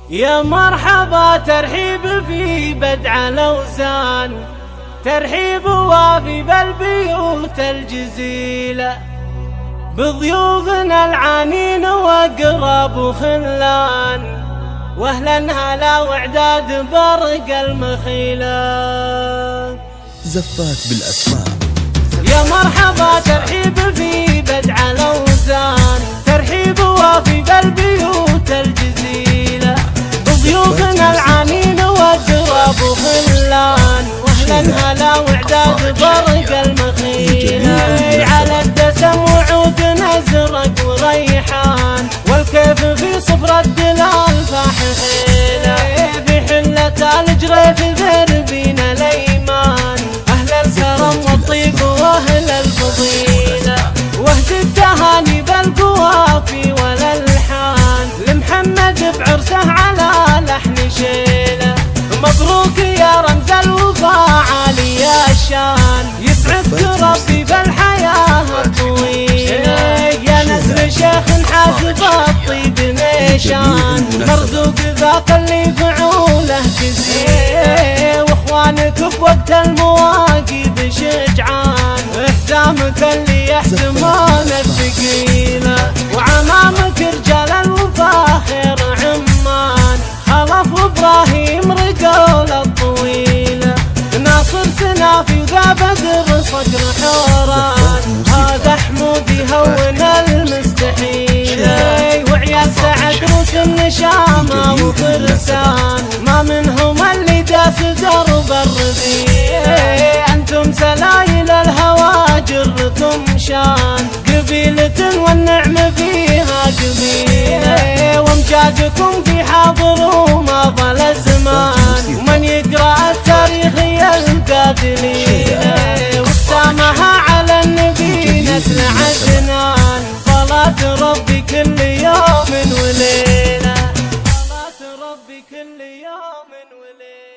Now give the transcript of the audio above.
يا مرحبا ترحيب في بدع الأوزان، ترحيب وافي بالبيوت الجزيلة، بضيوفنا العانين وأقرب وخلان، واهلا هلا واعداد برق المخيلة. زفات بالأسماء. يا مرحبا ترحيب في بدع الأوزان، ترحيب وافي بالبيوت الجزيلة، بضيوفنا العانين وأقرب وخلان، واهلا هلا واعداد برق المخيلة. على الدسم وعودنا ازرق وريحان، والكيف في صفر الدلال فاح حيله، في حلة الجريف ذربينا الايمان، اهل الكرم والطيب واهل الفضيلة، وهد التهاني بالقوافي والالحان، لمحمد بعرسه على لحن شيله، مبروك يا رمز الوفا عالي الشان، يسعدك ربي بالحياة الطويلة، يا نسل شيخ حاسب الطيب نيشان، مرزوق ذاك اللي فعوله كثير، واخوانك بوقت المواقف شجعان، احزامك اللي يحزمون الثقيلة، وعمامك رجال الوفا خير عمان، خلف وابراهيم رجال الطويلة، ناصر سنافي وذا بدر صقر حوران، هذا حمود يهون المستحيل، وعيال سعد روس النشامة وفرسان، ما منهم اللي داس درب الرذيل، انتم سلايل الهوى جرتم شان، قبيلة والنعم فيها قبيلة، وامجادكم في حاضر وما ظل الزمان، ومن يقرأ التاريخ يلقى دليله، وابتسامها على النبي نسل عدنان، صلاة ربي كل يوم وليلة، صلاة ربي كل يوم وليلة.